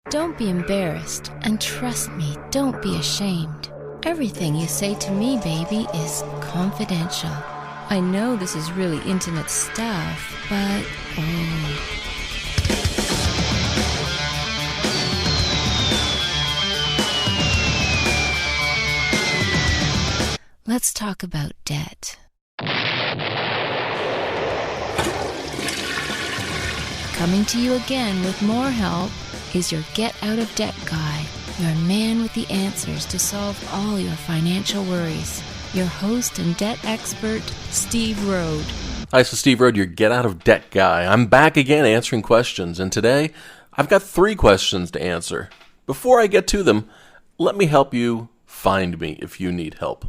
Don't be embarrassed, and trust me, don't be ashamed. Everything you say to me, baby, is confidential. I know this is really intimate stuff, but let's talk about debt. Coming to you again with more help is your Get Out of Debt guy, your man with the answers to solve all your financial worries. Your host and debt expert, Steve Rode. Hi, this is Steve Rode, your Get Out of Debt guy. I'm back again answering questions, and today I've got 3 questions to answer. Before I get to them, let me help you find me if you need help.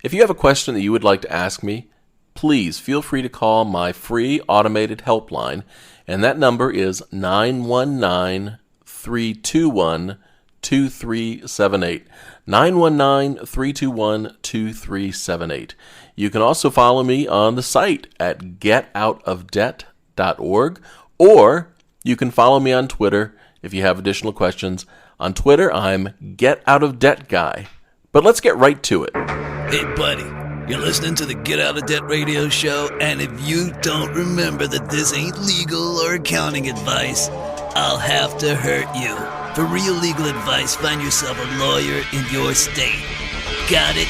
If you have a question that you would like to ask me, please feel free to call my free automated helpline, and that number is 919-321-2378. 919-321-2378. You can also follow me on the site at getoutofdebt.org, or you can follow me on Twitter if you have additional questions. On Twitter, I'm Get Out of Debt Guy. But let's get right to it. Hey, buddy, you're listening to the Get Out of Debt radio show, and if you don't remember that this ain't legal or accounting advice, I'll have to hurt you. For real legal advice, find yourself a lawyer in your state. Got it?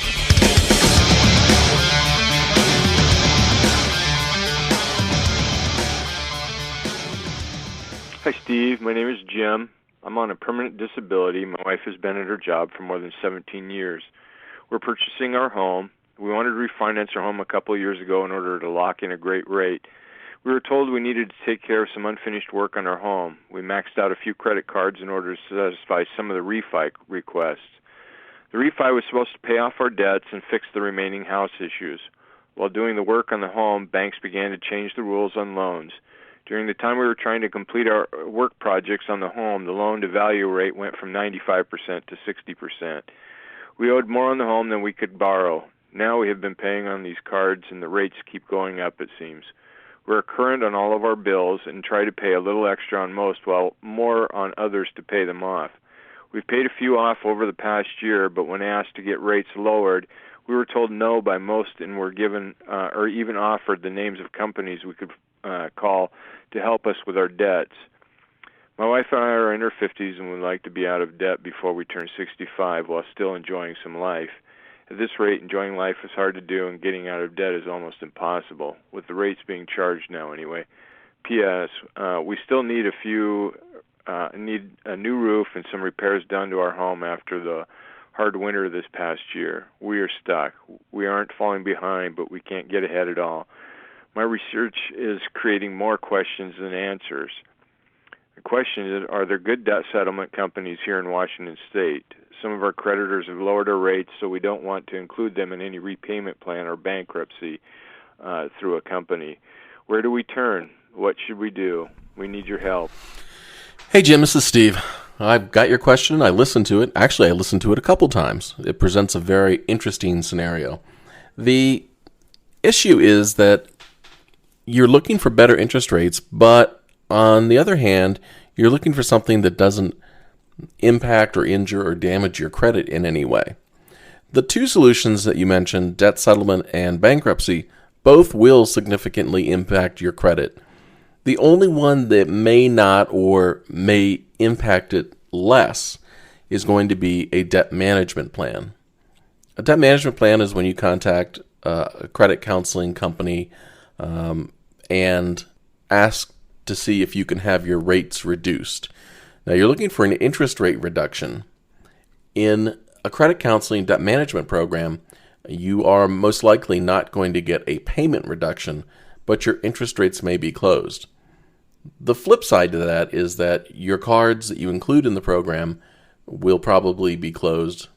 Hi, Steve. My name is Jim. I'm on a permanent disability. My wife has been at her job for more than 17 years. We're purchasing our home. We wanted to refinance our home a couple of years ago in order to lock in a great rate. We were told we needed to take care of some unfinished work on our home. We maxed out a few credit cards in order to satisfy some of the refi requests. The refi was supposed to pay off our debts and fix the remaining house issues. While doing the work on the home, banks began to change the rules on loans. During the time we were trying to complete our work projects on the home, the loan-to-value rate went from 95% to 60%. We owed more on the home than we could borrow. Now we have been paying on these cards, and the rates keep going up, it seems. We're current on all of our bills and try to pay a little extra on most, while more on others to pay them off. We've paid a few off over the past year, but when asked to get rates lowered, we were told no by most and were given or even offered the names of companies we could call to help us with our debts. My wife and I are in our 50s and would like to be out of debt before we turn 65 while still enjoying some life. At this rate, enjoying life is hard to do, and getting out of debt is almost impossible, with the rates being charged now anyway. P.S. We still need a new roof and some repairs done to our home after the hard winter this past year. We are stuck. We aren't falling behind, but we can't get ahead at all. My research is creating more questions than answers. The question is, are there good debt settlement companies here in Washington State? Some of our creditors have lowered our rates, so we don't want to include them in any repayment plan or bankruptcy through a company. Where do we turn? What should we do? We need your help. Hey, Jim, this is Steve. I've got your question. I listened to it. Actually, I listened to it a couple times. It presents a very interesting scenario. The issue is that you're looking for better interest rates, but on the other hand, you're looking for something that doesn't impact or injure or damage your credit in any way. The 2 solutions that you mentioned, debt settlement and bankruptcy, both will significantly impact your credit. The only one that may not or may impact it less is going to be a debt management plan. A debt management plan is when you contact a credit counseling company and ask to see if you can have your rates reduced. Now, you're looking for an interest rate reduction. In a credit counseling debt management program, you are most likely not going to get a payment reduction, but your interest rates may be closed. The flip side to that is that your cards that you include in the program will probably be closed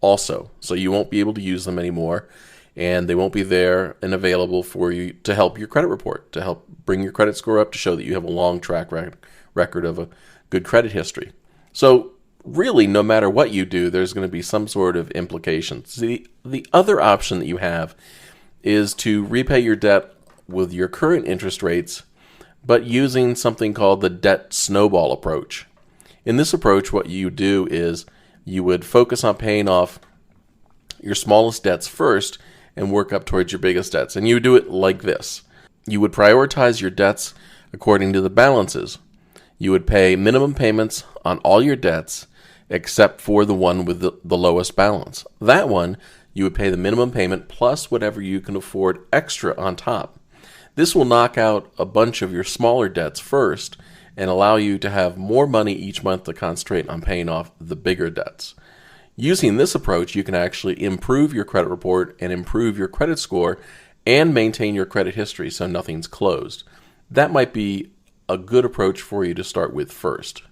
also. So you won't be able to use them anymore, and they won't be there and available for you to help your credit report, to help bring your credit score up, to show that you have a long track record of a good credit history. So really, no matter what you do, there's going to be some sort of implications. The other option that you have is to repay your debt with your current interest rates, but using something called the debt snowball approach. In this approach, what you do is you would focus on paying off your smallest debts first and work up towards your biggest debts. And you would do it like this. You would prioritize your debts according to the balances. You would pay minimum payments on all your debts except for the one with the lowest balance. That one, you would pay the minimum payment plus whatever you can afford extra on top. This will knock out a bunch of your smaller debts first and allow you to have more money each month to concentrate on paying off the bigger debts. Using this approach, you can actually improve your credit report and improve your credit score and maintain your credit history so nothing's closed. That might be a good approach for you to start with first.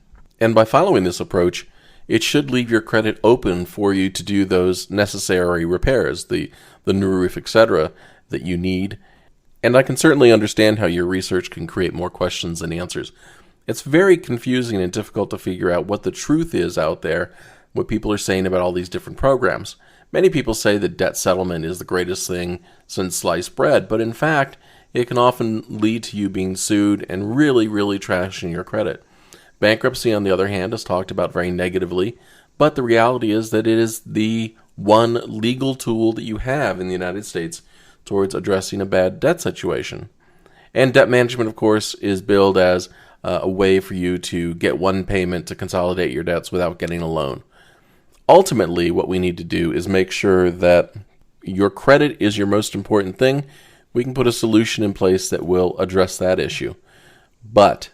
And by following this approach, it should leave your credit open for you to do those necessary repairs, the new roof, etc., that you need. And I can certainly understand how your research can create more questions than answers. It's very confusing and difficult to figure out what the truth is out there, what people are saying about all these different programs. Many people say that debt settlement is the greatest thing since sliced bread, but in fact, it can often lead to you being sued and really, really trashing your credit. Bankruptcy, on the other hand, is talked about very negatively, but the reality is that it is the one legal tool that you have in the United States towards addressing a bad debt situation. And debt management, of course, is billed as a way for you to get one payment to consolidate your debts without getting a loan. Ultimately, what we need to do is make sure that your credit is your most important thing. We can put a solution in place that will address that issue. But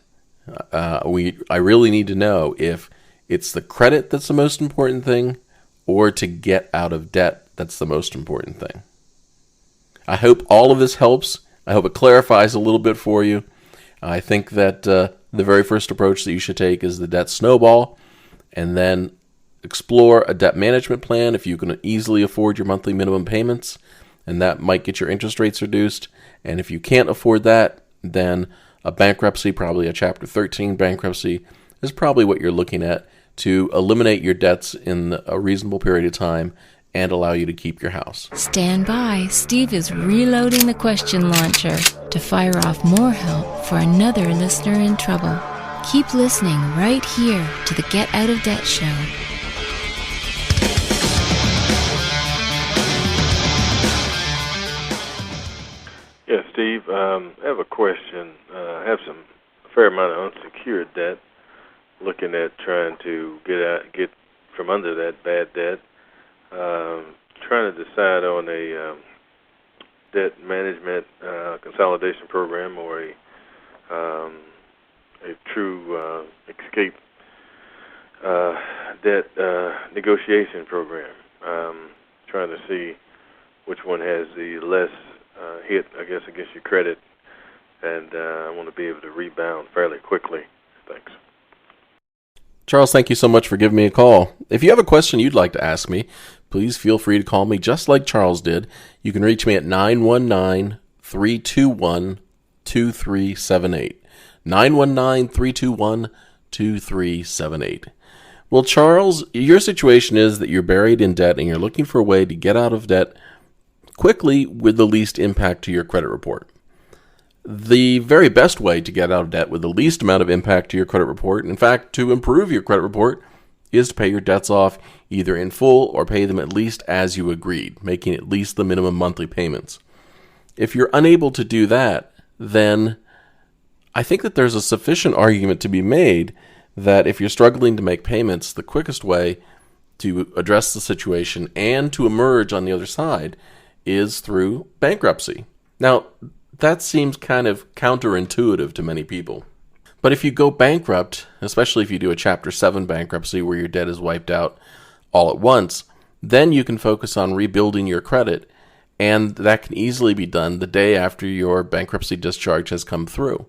I really need to know if it's the credit that's the most important thing or to get out of debt that's the most important thing. I hope all of this helps. I hope it clarifies a little bit for you. I think that the very first approach that you should take is the debt snowball, and then explore a debt management plan if you can easily afford your monthly minimum payments, and that might get your interest rates reduced. And if you can't afford that, then a bankruptcy, probably a Chapter 13 bankruptcy, is probably what you're looking at to eliminate your debts in a reasonable period of time and allow you to keep your house. Stand by. Steve is reloading the question launcher to fire off more help for another listener in trouble. Keep listening right here to the Get Out of Debt Show. Yeah, Steve, I have a question. I have a fair amount of unsecured debt, looking at trying to get from under that bad debt. Trying to decide on a debt management consolidation program or a true escape debt negotiation program. Trying to see which one has the less hit, I guess, against your credit, and I want to be able to rebound fairly quickly. Thanks. Charles, thank you so much for giving me a call. If you have a question you'd like to ask me, please feel free to call me just like Charles did. You can reach me at 919-321-2378. 919-321-2378. Well, Charles, your situation is that you're buried in debt and you're looking for a way to get out of debt quickly with the least impact to your credit report. The very best way to get out of debt with the least amount of impact to your credit report, in fact, to improve your credit report, is to pay your debts off either in full or pay them at least as you agreed, making at least the minimum monthly payments. If you're unable to do that, then I think that there's a sufficient argument to be made that if you're struggling to make payments, the quickest way to address the situation and to emerge on the other side is through bankruptcy. Now, that seems kind of counterintuitive to many people. But if you go bankrupt, especially if you do a Chapter 7 bankruptcy where your debt is wiped out all at once, then you can focus on rebuilding your credit, and that can easily be done the day after your bankruptcy discharge has come through.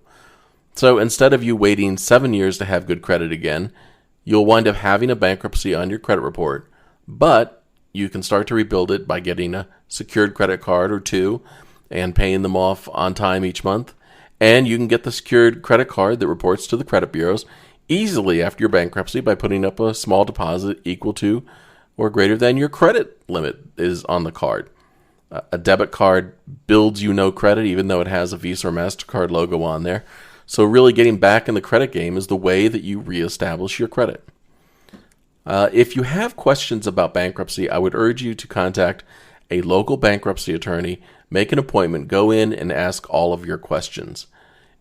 So instead of you waiting 7 years to have good credit again, you'll wind up having a bankruptcy on your credit report, but you can start to rebuild it by getting a secured credit card or two and paying them off on time each month. And you can get the secured credit card that reports to the credit bureaus easily after your bankruptcy by putting up a small deposit equal to or greater than your credit limit is on the card. A debit card builds you no credit even though it has a Visa or MasterCard logo on there. So really getting back in the credit game is the way that you reestablish your credit. If you have questions about bankruptcy, I would urge you to contact a local bankruptcy attorney, make an appointment, go in and ask all of your questions.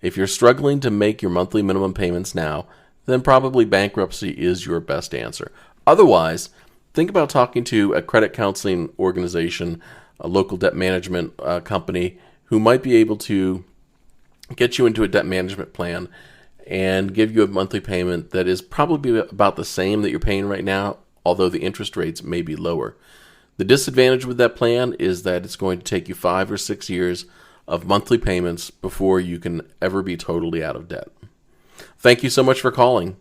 If you're struggling to make your monthly minimum payments now, then probably bankruptcy is your best answer. Otherwise, think about talking to a credit counseling organization, a local debt management company who might be able to get you into a debt management plan and give you a monthly payment that is probably about the same that you're paying right now, although the interest rates may be lower. The disadvantage with that plan is that it's going to take you 5 or 6 years of monthly payments before you can ever be totally out of debt. Thank you so much for calling,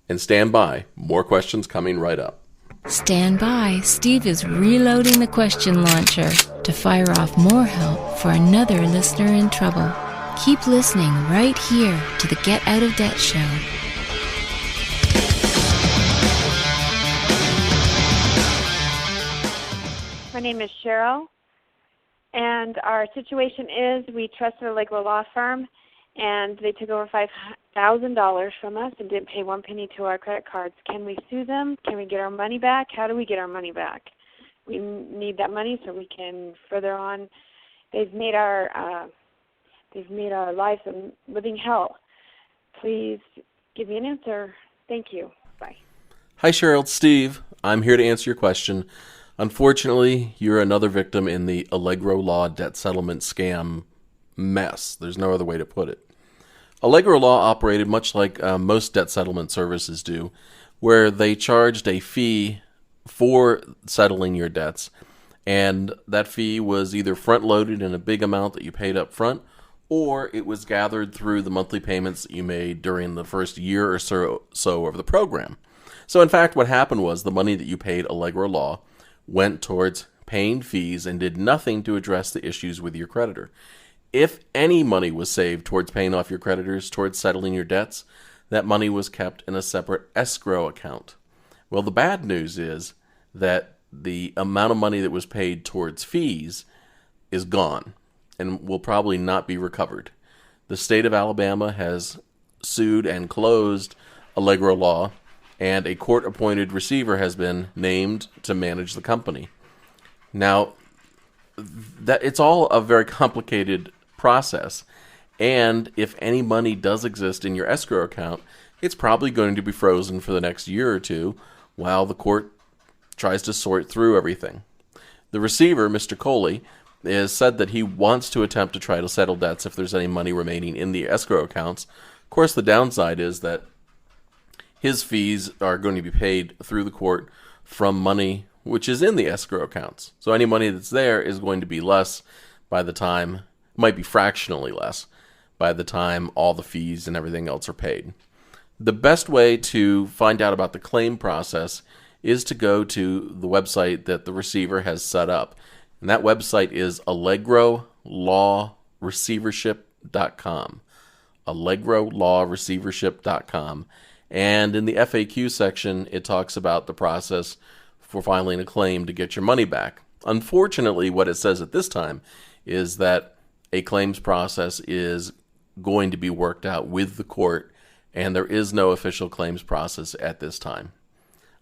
and stand by. More questions coming right up. Stand by. Steve is reloading the question launcher to fire off more help for another listener in trouble. Keep listening right here to the Get Out of Debt Show. My name is Cheryl, and our situation is we trusted a legal law firm, and they took over $5,000 from us and didn't pay one penny to our credit cards. Can we sue them? Can we get our money back? How do we get our money back? We need that money so we can further on. They've made our lives a living hell. Please give me an answer. Thank you. Bye. Hi, Cheryl. It's Steve. I'm here to answer your question. Unfortunately, you're another victim in the Allegro Law debt settlement scam mess. There's no other way to put it. Allegro Law operated much like most debt settlement services do, where they charged a fee for settling your debts, and that fee was either front-loaded in a big amount that you paid up front, or it was gathered through the monthly payments that you made during the first year or so of the program. So in fact, what happened was the money that you paid Allegro Law went towards paying fees and did nothing to address the issues with your creditor. If any money was saved towards paying off your creditors, towards settling your debts, that money was kept in a separate escrow account. Well, the bad news is that the amount of money that was paid towards fees is gone and will probably not be recovered. The state of Alabama has sued and closed Allegro Law, and a court-appointed receiver has been named to manage the company. Now, that it's all a very complicated process, and if any money does exist in your escrow account, it's probably going to be frozen for the next year or two while the court tries to sort through everything. The receiver, Mr. Coley, has said that he wants to attempt to try to settle debts if there's any money remaining in the escrow accounts. Of course, the downside is that his fees are going to be paid through the court from money which is in the escrow accounts. So any money that's there is going to be less by the time, might be fractionally less, by the time all the fees and everything else are paid. The best way to find out about the claim process is to go to the website that the receiver has set up. And that website is AllegroLawReceivership.com. AllegroLawReceivership.com. And in the FAQ section, it talks about the process for filing a claim to get your money back. Unfortunately, what it says at this time is that a claims process is going to be worked out with the court, and there is no official claims process at this time.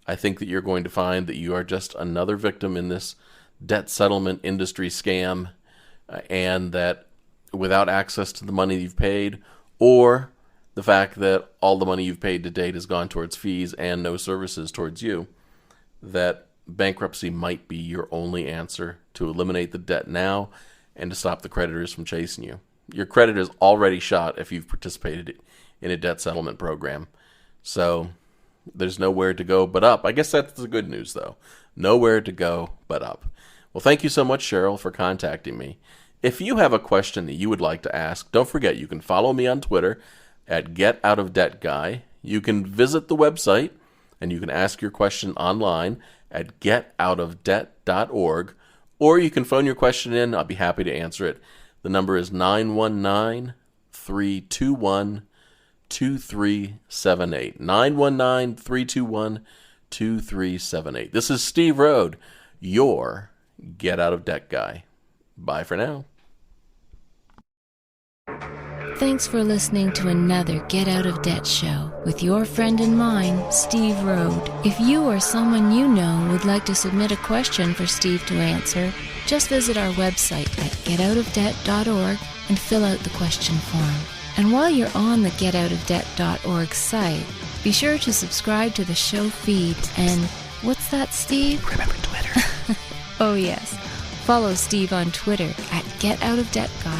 I think that you're going to find that you are just another victim in this debt settlement industry scam, and that without access to the money you've paid, or the fact that all the money you've paid to date has gone towards fees and no services towards you, that bankruptcy might be your only answer to eliminate the debt now and to stop the creditors from chasing you. Your credit is already shot if you've participated in a debt settlement program. So there's nowhere to go but up. I guess that's the good news, though. Nowhere to go but up. Well, thank you so much, Cheryl, for contacting me. If you have a question that you would like to ask, don't forget you can follow me on Twitter at GetOutOfDebtGuy. You can visit the website and you can ask your question online at getoutofdebt.org, or you can phone your question in. I'll be happy to answer it. The number is 919-321-2378. 919-321-2378. This is Steve Rode, your Get Out of Debt Guy. Bye for now. Thanks for listening to another Get Out of Debt show with your friend and mine, Steve Rode. If you or someone you know would like to submit a question for Steve to answer, just visit our website at getoutofdebt.org and fill out the question form. And while you're on the getoutofdebt.org site, be sure to subscribe to the show feed and, what's that, Steve? Remember Twitter. Oh yes, follow Steve on Twitter at getoutofdebtguy.